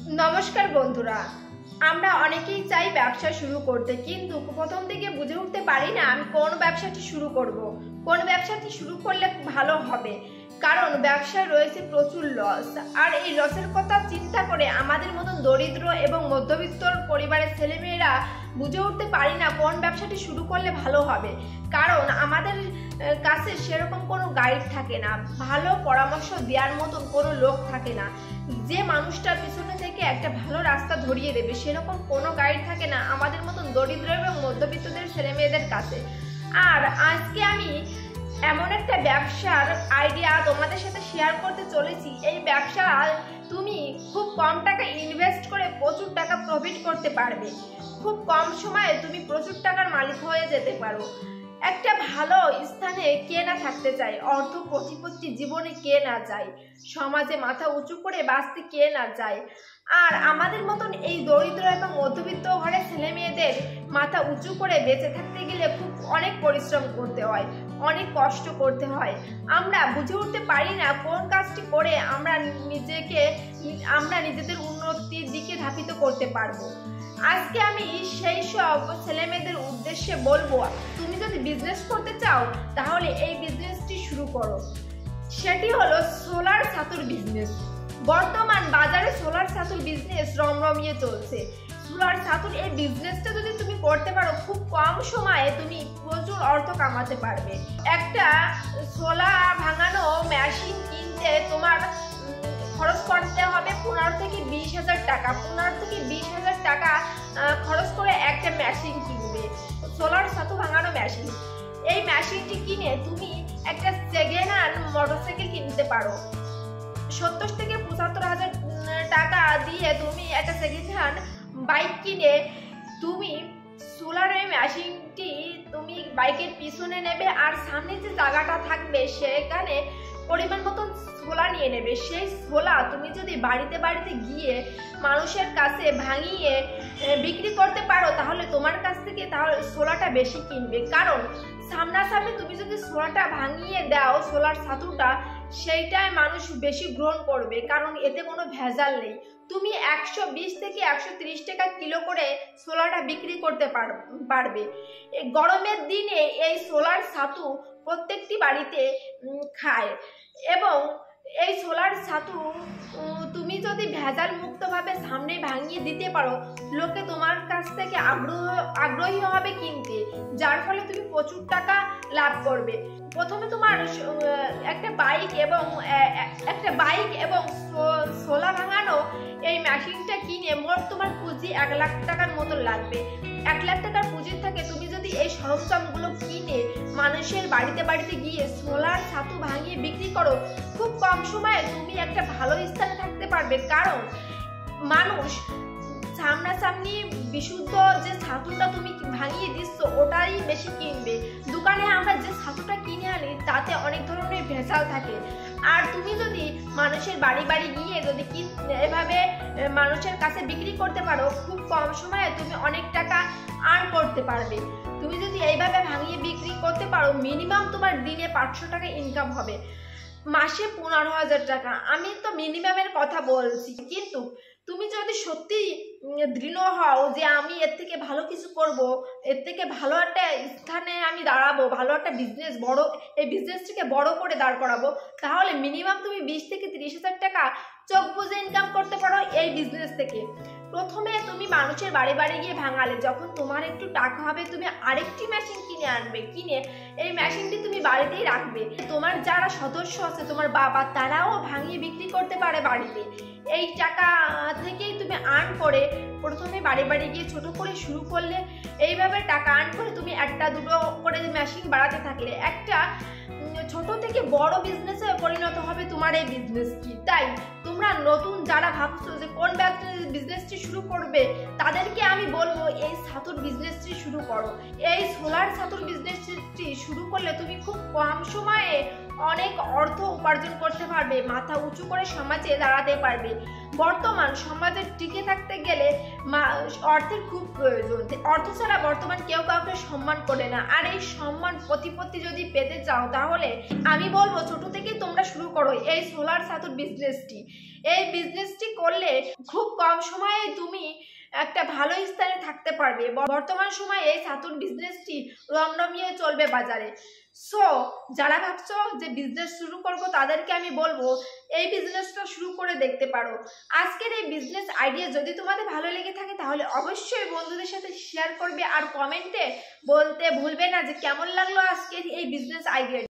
নমস্কার বন্ধুরা, আমরা অনেকেই চাই ব্যবসা শুরু করতে, কিন্তু প্রথম থেকে বুঝে উঠতে পারি না আমি কোন ব্যবসাটি শুরু করব, কোন ব্যবসাটি শুরু করলে ভালো হবে। কারণ ব্যবসায় রয়েছে প্রচুর লস, আর এই লসের কথা চিন্তা করে আমাদের মতন দরিদ্র এবং মধ্যবিত্ত পরিবারের ছেলেমেয়েরা বুঝে উঠতে পারি না কোন ব্যবসাটি শুরু করলে ভালো হবে। কারণ আমাদের কাছে সেরকম কোনো গাইড থাকে না, ভালো পরামর্শ দেওয়ার মতন কোনো লোক থাকে না, যে মানুষটার পিছনে থেকে একটা ভালো রাস্তা ধরিয়ে দেবে সেরকম কোনো গাইড থাকে না আমাদের মতন দরিদ্র এবং মধ্যবিত্তদের ছেলেমেয়েদের কাছে। আর আজকে আমি এমন একটা ব্যবসার আইডিয়া তোমাদের সাথে শেয়ার করতে চলেছি। এই ব্যবসা তুমি খুব কম টাকা ইনভেস্ট করে প্রচুর টাকা প্রফিট করতে পারবে। খুব কম সময়ে তুমি প্রচুর টাকার মালিক হয়ে যেতে পারো। একটা ভালো স্থানে কে না থাকতে চায়, অর্থ প্রতিপত্তি জীবনে কে না চায়, সমাজে মাথা উঁচু করে বাঁচতে কে না চায়। আর আমাদের মতন এই দরিদ্র এবং মধ্যবিত্ত ঘরের ছেলে মেয়েদের মাথা উঁচু করে বেঁচে থাকতে গেলে খুব অনেক পরিশ্রম করতে হয়, অনেক কষ্ট করতে হয়। আমরা বুঝে উঠতে পারি না কোন কাজটি করে আমরা নিজেদের উন্নতির দিকে ধাবিত করতে পারবো। আজকে আমি সেই সব ছেলে মেয়েদের উদ্দেশ্যে বলবো, তুমি যদি বিজনেস করতে চাও তাহলে এই বিজনেসটি শুরু করো। সেটি হলো সোলার ছাতুর বিজনেস। বর্তমান বাজারে সোলার ছাতুর বিজনেস রমরমিয়ে চলছে। সোলার ছাতুর এই বিজনেসটা যদি তুমি করতে পারো, খুব কম সময়ে তুমি প্রচুর অর্থ কামাতে পারবে। একটা সোলার ভাঙানো মেশিন কিনতে তোমার খরচ করতে হবে 15 থেকে 20,000 টাকা। 15 থেকে 20,000 টাকা খরচ করে একটা মেশিন কিনবে, সোলার ছাতু ভাঙানো মেশিন। এই মেশিনটি কিনে তুমি একটা সেকেন্ড হ্যান্ড মোটরসাইকেল কিনতে পারো। 70 থেকে 75,000 টাকা দিয়ে তুমি একটা সেকেন্ড হ্যান্ড বাইক কিনে তুমি সোলারের মেশিনটি তুমি বাইকের পিছনে নেবে, আর সামনে যে জায়গাটা থাকবে সেখানে পরিমাণ মতন ছোলা নিয়ে নেবে। সেই ছোলা তুমি যদি বাড়িতে বাড়িতে গিয়ে মানুষের কাছে ভাঙিয়ে বিক্রি করতে পারো, তাহলে তোমার কাছ থেকে তাহলে ছোলাটা বেশি কিনবে। কারণ সামনাসামনি তুমি যদি ছোলাটা ভাঙিয়ে দাও, সোলার ছাতুটা, সেইটাই মানুষ বেশি গ্রহণ করবে, কারণ এতে কোনো ভেজাল নেই। তুমি 120 থেকে 130 টাকা কিলো করে সোলারটা বিক্রি করতে পারবে। গরমের দিনে এই সোলার ছাতু প্রত্যেকটি বাড়িতে খায়, এবং এই সোলার ছাতু তুমি যদি ভেজাল মুক্তভাবে সামনে ভাঙিয়ে দিতে পারো, লোকে তোমার কাছ থেকে আগ্রহী হবে কিনতে, যার ফলে তুমি প্রচুর টাকা লাভ করবে। প্রথমে তোমার একটা বাইক এবং সোলা ভাঙানো এই মেশিনটা কিনে মোট তোমার পুঁজি 1 লাখ টাকার মতো লাগবে। 1 লাখ টাকার পুঁজির থেকে তুমি যদি এই সরঞ্জামগুলো কিনে মানুষের বাড়িতে বাড়িতে গিয়ে সোলার ছাতু ভাঙিয়ে বিক্রি করো, খুব কম সময়ে তুমি একটা ভালো স্থানে থাকতে পারবে। কারণ মানুষ সামনাসামনি বিশুদ্ধ যে ছাতুটা তুমি ভাঙিয়ে দিচ্ছ ওটাই বেশি কিনবে। দোকানে আমরা যে ছাতুটা কিনে আনি তাতে অনেক ধরনের ভেজাল থাকে। আর তুমি যদি মানুষের বাড়ি বাড়ি গিয়ে যদি এভাবে মানুষের কাছে বিক্রি করতে পারো, খুব কম সময়ে তুমি অনেক টাকা আর্ন করতে পারবে। তুমি যদি এইভাবে ভাঙিয়ে বিক্রি করতে পারো, মিনিমাম তোমার দিনে 500 টাকা ইনকাম হবে, মাসে 15,000 টাকা। আমি তো মিনিমামের কথা বলছি, কিন্তু তুমি যদি সত্যি দৃঢ় হও যে আমি এর থেকে ভালো কিছু করব, এর থেকে ভালো একটা স্থানে আমি দাঁড়াবো, ভালো একটা বিজনেস, এই বিজনেসটিকে বড় করে দাঁড় করাবো, তাহলে মিনিমাম তুমি 20 থেকে 30,000 টাকা চোখ বুঝে ইনকাম করতে পারো এই বিজনেস থেকে। প্রথমে তুমি মানুষের বাড়ি বাড়ি গিয়ে ভাঙালে, যখন তোমার একটু টাকা হবে তুমি আরেকটি মেশিন কিনে আনবে, কিনে এই মেশিনটি তুমি বাড়িতেই রাখবে। তোমার যারা সদস্য আছে, তোমার বাবা, তারাও ভাঙিয়ে বিক্রি করতে পারে বাড়িতে। এই টাকা থেকেই তুমি আর্ন করে প্রথমে বাড়ি বাড়ি গিয়ে ছোট করে শুরু করলে, এইভাবে টাকা আর্ন করে তুমি 1-2 করে মেশিন বাড়াতে থাকলে একটা ছোট থেকে বড় বিজনেসে পরিণত হবে তোমার এই বিজনেসটি। তাই তোমরা নতুন যারা ভাবছো যে কোন বিজনেসটি শুরু করবে, তাদেরকে আমি বলবো এই ছাতুর বিজনেসটি শুরু করো। এই সোলার ছাতুর বিজনেসটি শুরু করলে তুমি খুব কম সময়ে অনেক অর্থ উপার্জন করতে পারবে, মাথা উঁচু করে সমাজে দাঁড়াতে পারবে। বর্তমান সমাজে টিকে থাকতে গেলে অর্থের খুব প্রয়োজন। অর্থ ছাড়া বর্তমান কেউ কাউকে সম্মান করে না। আর এই সম্মান প্রতিপত্তি যদি পেতে চাও তাহলে আমি বলবো ছোট থেকে তোমরা শুরু করো এই সোলার ছাতুর বিজনেসটি। এই বিজনেসটি করলে খুব কম সময়ে তুমি একটা ভালো স্থানে থাকতে পারবে। বর্তমান সময়ে এই ছাতুর বিজনেসটি রমরমিয়ে চলবে বাজারে। সো যারা ভাবছো যে বিজনেস শুরু করবো তাদেরকে আমি বলবো এই বিজনেসটা শুরু করে দেখতে পারো। আজকের এই বিজনেস আইডিয়া যদি তোমাদের ভালো লেগে থাকে তাহলে অবশ্যই বন্ধুদের সাথে শেয়ার করবে আর কমেন্টে বলতে ভুলবে না যে কেমন লাগলো আজকের এই বিজনেস আইডিয়া।